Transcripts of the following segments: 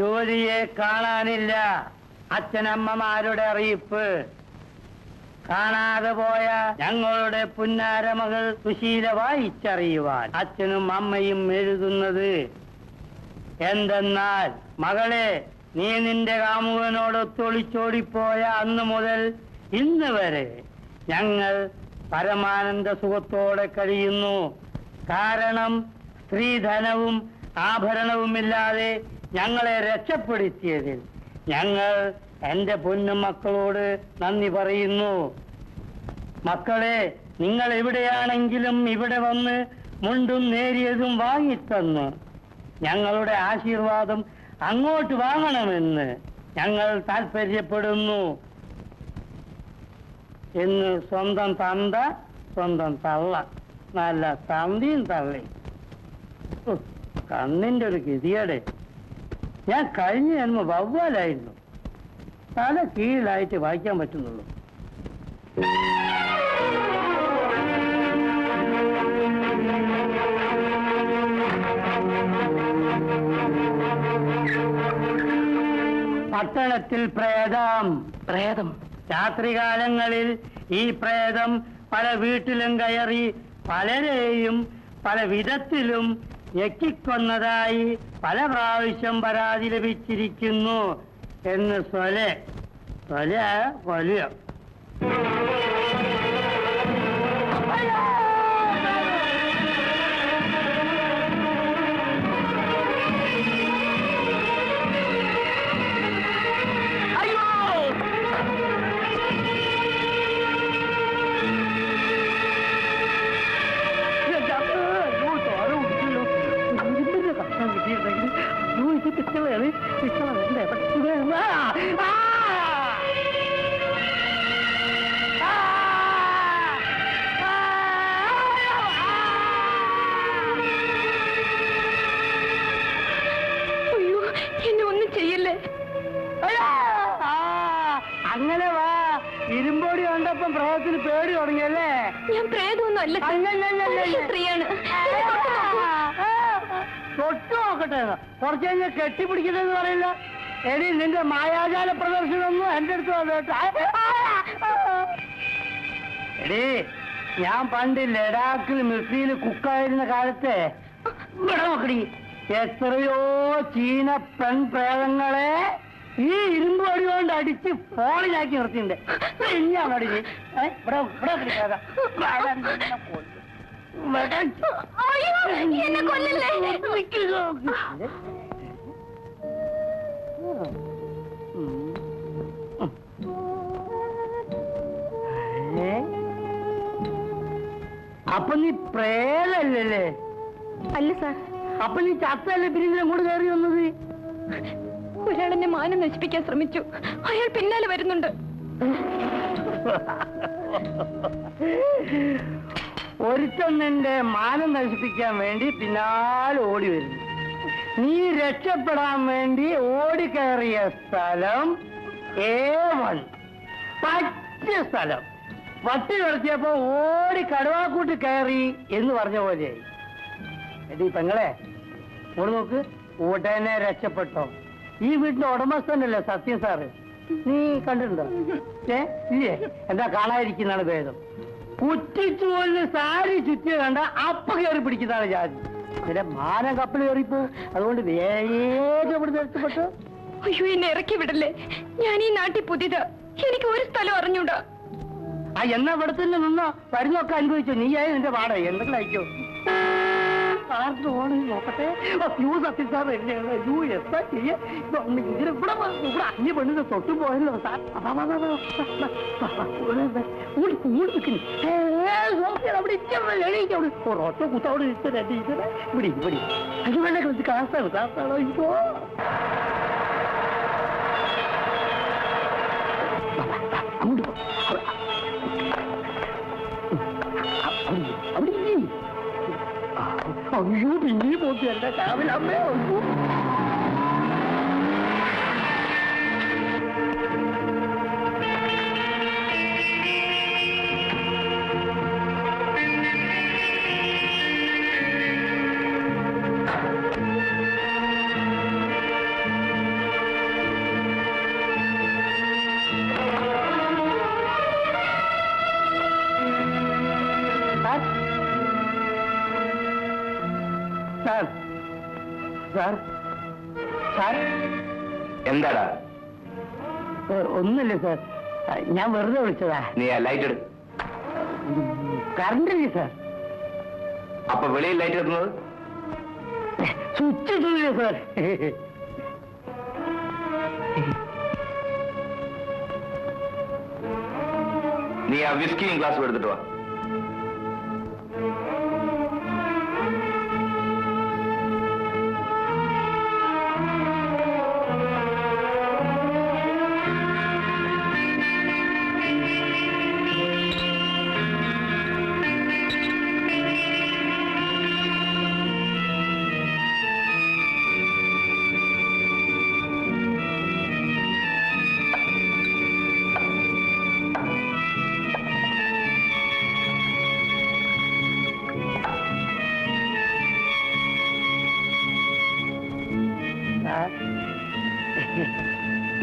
ജോലിയെ കാണാനില്ല. അച്ഛനമ്മമാരുടെ അറിയിപ്പ്. കാണാതെ പോയ ഞങ്ങളുടെ പുന്നാരമകൾ സുശീല വായിച്ചറിയുവാൻ അച്ഛനും അമ്മയും എഴുതുന്നത്. എന്തെന്നാൽ മകളെ, നീ നിന്റെ കാമുകനോട് ഒത്തൊളിച്ചോടിപ്പോയ അന്ന് മുതൽ ഇന്ന് വരെ ഞങ്ങൾ പരമാനന്ദ സുഖത്തോടെ കഴിയുന്നു. കാരണം സ്ത്രീധനവും ആഭരണവുമില്ലാതെ ഞങ്ങളെ രക്ഷപ്പെടുത്തിയതിൽ ഞങ്ങൾ എന്റെ പൊന്നു മക്കളോട് നന്ദി പറയുന്നു. മക്കളെ, നിങ്ങൾ എവിടെയാണെങ്കിലും ഇവിടെ വന്ന് മുണ്ടും നേരിയതും വാങ്ങിത്തന്ന് ഞങ്ങളുടെ ആശീർവാദം അങ്ങോട്ട് വാങ്ങണമെന്ന് ഞങ്ങൾ താല്പര്യപ്പെടുന്നു എന്ന് സ്വന്തം തന്ത, സ്വന്തം തള്ള, നല്ല തന്തിയും തള്ളി. കണ്ണിന്റെ ഒരു ഗതിയുടെ. ഞാൻ കഴിഞ്ഞ ജന്മ വവ്വാലായിരുന്നു. തല കീഴിലായിട്ട് വായിക്കാൻ പറ്റുന്നുള്ളൂ. പട്ടണത്തിൽ പ്രേതം. രാത്രികാലങ്ങളിൽ ഈ പ്രേതം പല വീട്ടിലും കയറി പലരെയും പല വിധത്തിലും ഞെക്കിക്കൊന്നതായി പല പ്രാവശ്യം പരാതി ലഭിച്ചിരിക്കുന്നു എന്ന് കൊലയോ. അങ്ങനെ വാ. ഇരുമ്പോടി കണ്ടപ്പം പ്രേതത്തിന് പേടി തുടങ്ങിയല്ലേ? ഞാൻ പ്രേതമൊന്നും അല്ല, സ്ത്രീയാണ്. തൊട്ടു നോക്കട്ടെ. കുറച്ച് കഴിഞ്ഞാൽ കെട്ടിപ്പിടിക്കണമെന്ന് പറയില്ല. എടി, നിന്റെ മായാജാല പ്രദർശനമൊന്നും എന്റെ അടുത്ത് വന്നേട്ടാ. എടി, ഞാൻ പണ്ട് ലഡാക്കിൽ മിസൈൽ കുക്കായിരുന്ന കാലത്തെ ഇവിടെ നോക്കടി, എത്രയോ ചീന പെൺപ്രേതങ്ങളെ ഈ ഇരുമ്പ് അടി കൊണ്ട് അടിച്ച് ഫോണിലാക്കി നിർത്തിയിട്ടുണ്ട്. ഞാൻ ഇവിടെ അപ്പൊ നീ പ്രേതല്ലേ? അല്ല സാർ. അപ്പൊ നീ ചത്തല്ലേ പിന്നെ അങ്ങോട്ട് കയറി വന്നത്? ഒരാളെന്നെ മാനം നശിപ്പിക്കാൻ ശ്രമിച്ചു. അയാൾ പിന്നാലെ വരുന്നുണ്ട്. ഒരുത്തൻ നിന്റെ മാനം നശിപ്പിക്കാൻ വേണ്ടി പിന്നാലെ ഓടി വരുന്നു. നീ രക്ഷപ്പെടാൻ വേണ്ടി ഓടിക്കയറിയ സ്ഥലം A1, പറ്റിയ സ്ഥലം. പട്ടി കിടത്തിയപ്പോ ഓടി കടുവാക്കൂട്ടി കയറി എന്ന് പറഞ്ഞ പോലെയായി. എടി പെങ്ങളെ, ഓട് നോക്ക്, ഉടനെ രക്ഷപ്പെട്ടോ. ഈ വീട്ടിന്റെ ഉടമസ്ഥനല്ലേ സത്യം സാറ്? നീ കണ്ടിട്ടുണ്ടോ? ഇല്ലേ? എന്താ കാണാതിരിക്കുന്നതാണ് ഭേദം. കുറ്റിച്ചൂലിന് സാരി ചുറ്റിയ കണ്ട അപ്പ കയറി പിടിക്കുന്നതാണ് ജാതി. ഇതിന്റെ മാനം കപ്പൽ കയറിപ്പോ. അതുകൊണ്ട് വേഗം ഇവിടെ രക്ഷപ്പെട്ടു. അയ്യോ, എന്നെ ഇറക്കി വിടല്ലേ. ഞാൻ ഈ നാട്ടിൽ പുതിയതാ. എനിക്ക് ഒരു സ്ഥലം അറിഞ്ഞൂടാ. എന്നാ ഇവിടെ തന്നെ നിന്നോ, വരുന്നൊക്കെ അനുഭവിച്ചോ. നീയായി നിന്റെ പാട എന്തെങ്കിലും അയക്കോ. സാറിന് ഓണ് നോക്കട്ടെ. സത്യം സാർ എന്നെയാണ്. എന്താ ചെയ്യാ? ഇവിടെ അന്യ പെണ്ണിന്റെ തൊട്ടു പോയല്ലോ സാർ. ഒറ്റ കുത്തവിടെ ഇവിടെ ഇവിടെ അത് വേണ്ട കുറച്ച് കാസാണ് സാറാണോ ഇപ്പോ. അങ്ങോട്ട് പോ. അവിടെ അയ്യോ, പിന്നെ പോത്തി എന്റെ കാവിലമ്മേ. സാർ സാർ സാർ എന്താടാ? ഒന്നുമില്ല സാർ, ഞാൻ വെറുതെ വിളിച്ചതാ. നീ ആ ലൈറ്റ് എടു. കറണ്ട് ഇല്ല സാർ. അപ്പൊ വെളിയിൽ ലൈറ്റ് എത്തുന്നത്? സ്വിച്ച് ഇട്ടില്ല സാർ. നീ ആ വിസ്കിയും ഗ്ലാസും എടുത്തിട്ട് വാ.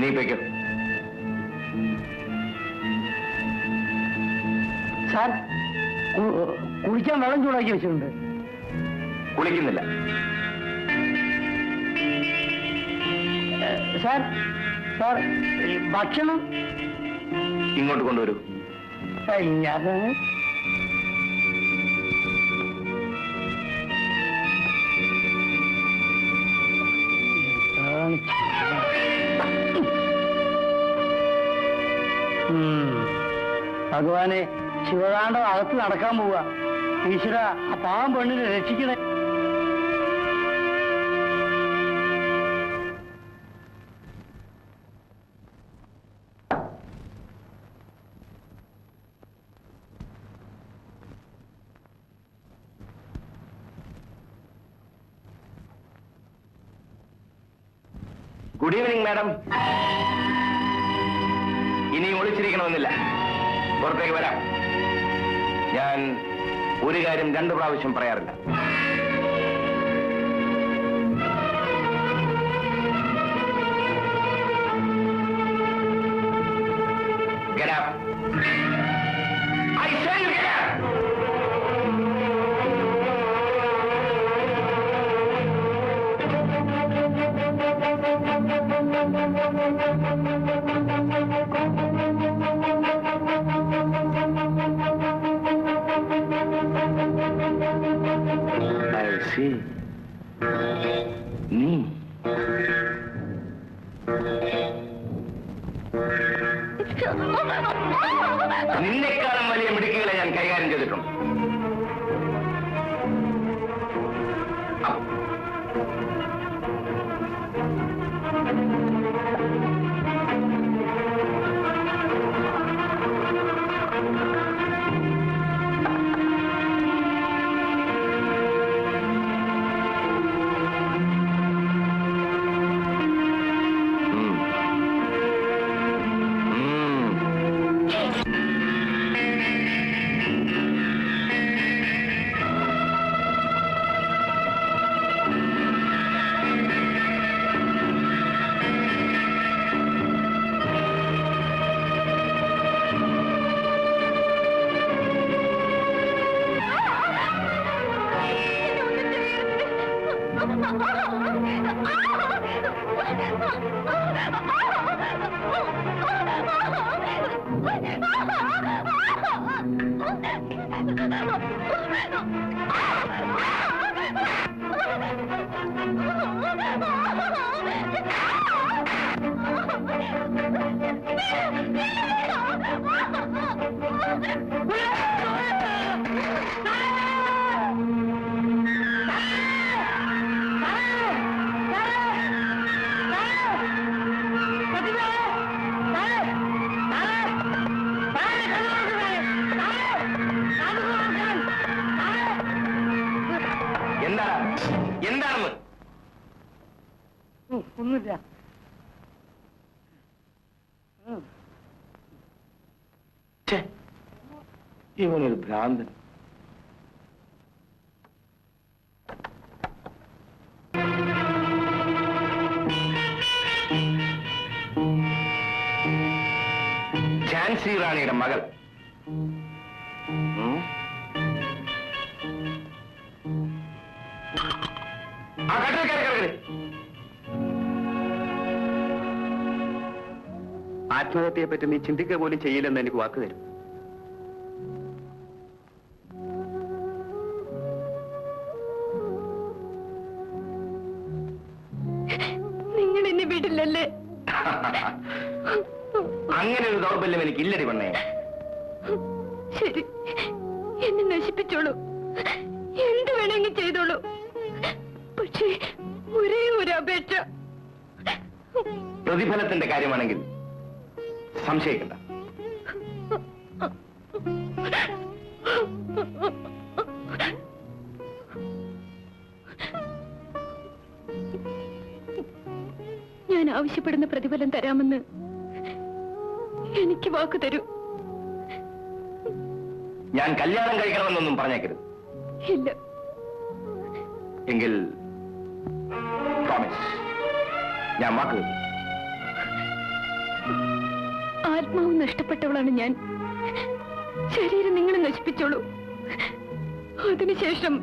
നീ വെക്കോ. സാർ, കുളിക്കാൻ വെള്ളം ചൂടാക്കി വെച്ചിട്ടുണ്ട്. കുളിക്കുന്നില്ല. സാർ സാർ, ഭക്ഷണം ഇങ്ങോട്ട് കൊണ്ടുവരൂ. ഞാൻ ഭഗവാനെ, ശിവകാന്ഡം അകത്ത് നടക്കാൻ പോവുക. ഈശ്വര, ആ പാവം പെണ്ണിനെ രക്ഷിക്കണേ. Good evening madam. ഇനിയും ഒളിച്ചിരിക്കണമെന്നില്ല, പുറത്തേക്ക് വരാം. ഞാൻ ഒരു കാര്യം 2 പ്രാവശ്യം പറയാറില്ല. Get up. I say you get up. നീ നിന്നെക്കാളും വലിയ മിടുക്കുകളെ ഞാൻ കൈകാര്യം ചെയ്തിട്ടുണ്ട്. എന്താണെന്ന് ഒന്നുമില്ല. ഇവനൊരു ഭ്രാന്തൻ. ഝാൻസി റാണിയുടെ മകൾ. ആത്മഹത്യയെ പറ്റി നീ ചിന്തിക്കുക പോലും ചെയ്യില്ലെന്ന് എനിക്ക് വാക്ക് തരും. നിങ്ങൾ എന്നെ വിടില്ലല്ലേ? അങ്ങനെ ഒരു ദൗർബല്യം എനിക്ക് ഇല്ലടി പെണ്ണേ. ശരി, എന്നെ നശിപ്പിച്ചോളൂ, എന്ത് വേണമെങ്കിൽ ചെയ്തോളൂ. പക്ഷേ ഒരേ ഒരു അപേക്ഷ. പ്രതിഫലത്തിന്റെ കാര്യമാണെങ്കിൽ സംശയിക്കണ്ട. ഞാൻ ആവശ്യപ്പെടുന്ന പ്രതിഫലം തരാമെന്ന് എനിക്ക് വാക്ക് തരൂ. ഞാൻ കല്യാണം കഴിക്കണമെന്നൊന്നും പറഞ്ഞേക്കരുത്. ഇല്ല. എങ്കിൽ പ്രോമിസ്, ഞാൻ വാക്ക് തരും. ആത്മാവ് നഷ്ടപ്പെട്ടവളാണ് ഞാൻ. ശരീരം നിങ്ങൾ നശിപ്പിച്ചോളൂ. അതിനുശേഷം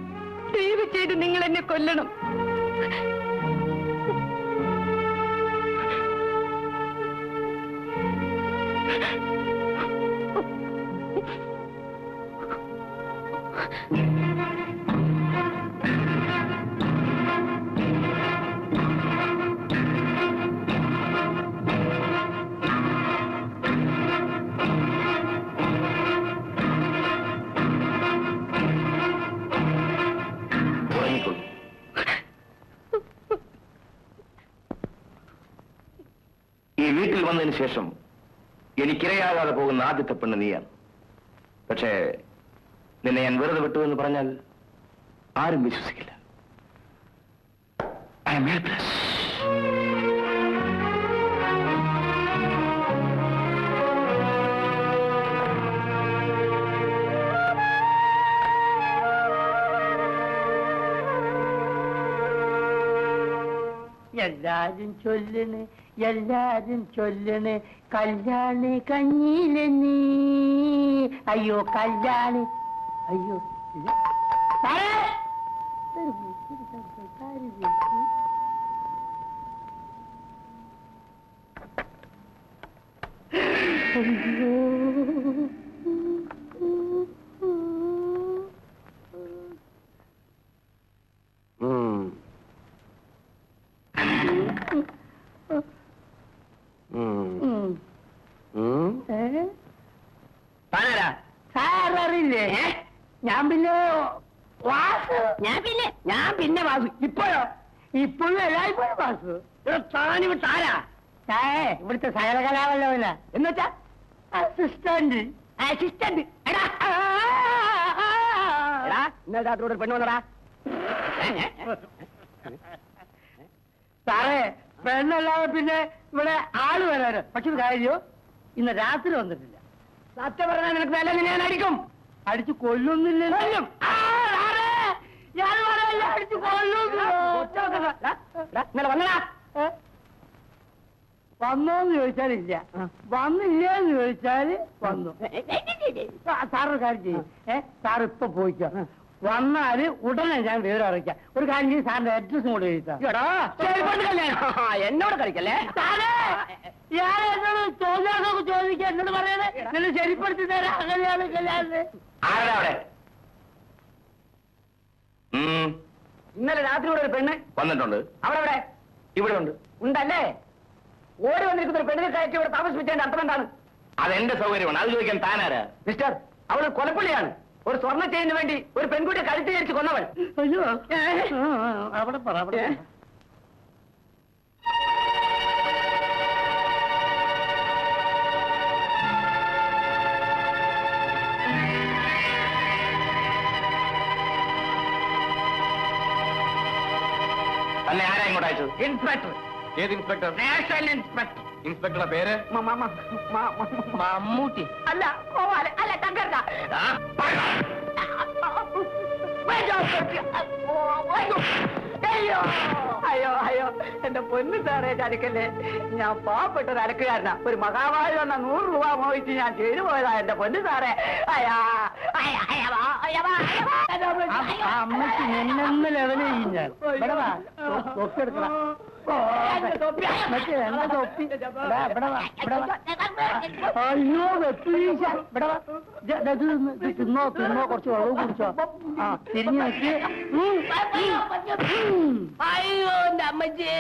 ദയവ് ചെയ്ത് നിങ്ങൾ എന്നെ കൊല്ലണം. ഈ വീട്ടിൽ വന്നതിന് ശേഷം എനിക്കിരയാകാതെ പോകുന്ന ആദ്യത്തെ പെണ്ണ് നീയാണ്. പക്ഷേ നിന്നെ ഞാൻ വെറുതെ വിട്ടു എന്ന് പറഞ്ഞാൽ ആരും വിശ്വസിക്കില്ല. I am helpless. എല്ലാരും ചൊല്ലണ് കല്യാണി കഞ്ഞിയിലെ നീ. അയ്യോ കല്യാണി, അയ്യോ സാററില്ലേ? ഞാൻ പിന്നെ വാസു. ഞാൻ പിന്നെ വാസു. ഇപ്പോഴോ? ഇപ്പോഴും എല്ലായ്പ്പോഴും വാസു. താനിവിടെ ആരാ? ഇവിടുത്തെ സകലകലാവല്ലവല്ല എന്ന് വെച്ചാ അസിസ്റ്റന്റ്. അസിസ്റ്റന്റ് ഇന്നലെ രാത്രിയോട് പെണ്ണു വന്നടാ. സാറേ, പെണ്ണല്ലാതെ പിന്നെ ഇവിടെ ആള് വരാറ്. പക്ഷെ ഒരു കാര്യോ, ഇന്ന് രാത്രി വന്നിട്ടില്ല. സത്യം പറഞ്ഞാൽ നിനക്ക് വില ഞാൻ അടിക്കും. അടിച്ചു കൊല്ലുന്നില്ലല്ലോ. അടിച്ചു കൊല്ലുന്നില്ല. വന്നടാ. വന്നോന്ന് ചോദിച്ചാലില്ല, വന്നില്ലേന്ന് ചോദിച്ചാല് വന്നു. സാറൊരു കാര്യം ചെയ്യും. സാർ ഇപ്പൊ പോയിക്കോ. വന്നാല് ഉടനെ ഞാൻ വിവരം അറിയിക്കാം. ഒരു കാര്യം ചെയ്യും, സാറിന്റെ അഡ്രസ്സും കൂടെ എഴുതാം. എന്നോട് കളിക്കല്ലേ സാറേ? ഞാൻ എന്നോട് ചോദ്യമൊക്കെ ചോദിക്കാം. എന്നോട് പറയണേ, എന്നെ ശരിപ്പെടുത്തി തരാം. അങ്ങനെയാണ് കല്യാണം. ഇന്നലെ രാത്രി കൂടെ ഒരു പെണ്ണ് വന്നിട്ടുണ്ട്. അവിടെ ഇവിടെ ഉണ്ട്. ഉണ്ടല്ലേ? ഓടി വന്നിരിക്കുന്ന ഒരു പെണ്ണിനെ കയറ്റി ഇവിടെ താമസിപ്പിച്ചതിന്റെ അർത്ഥം എന്താണ്? അതെന്റെ സൗകര്യമാണ്. അത് ചോദിക്കാൻ താനാരാ? മിസ്റ്റർ, അവള് കൊലപ്പുള്ളിയാണ്. ഒരു സ്വർണ്ണ ചെയിന് വേണ്ടി ഒരു പെൺകുട്ടിയെ കഴുത്തി ധരിച്ച് കൊന്നവൾ. അയ്യോ, അവിടെ പറ. തന്നെ ആരാ ഇങ്ങോട്ട് അയച്ചത്? ഇൻസ്പെക്ടർ. ഏത് ഇൻസ്പെക്ടർ? National inspector. ഇൻസ്പെക്ടറുടെ പേര്? മമ്മൂട്ടി. അല്ല, അല്ല, തങ്കർക്ക. അയ്യോ അയ്യോ അയ്യോ, എന്റെ പൊന്നു സാറേ ചതിക്കല്ലേ. ഞാൻ പാവപ്പെട്ട ഒരു അലക്കുകാരനാ. ഒരു മഹാവാഴി വന്ന 100 രൂപ മോഹിച്ച് ഞാൻ ചെയ്തു പോയതാ എന്റെ പൊന്നു സാറേ. അമ്മക്ക് നിന്നെന്ന് ലെവൽ ചെയ്യും ഞാൻ. ഇവിടെ വാ, തൊപ്പി എടുക്കണം. എന്റെ തൊപ്പി. അയ്യോ വെപ്പീശ. ഇവിടെ വാ, തിന്നോ കുറച്ച് വെള്ളവും കുടിച്ചോ. ആ തിരിഞ്ഞു നോക്കി. അയ്യോ എന്റെ അമ്മച്ചി.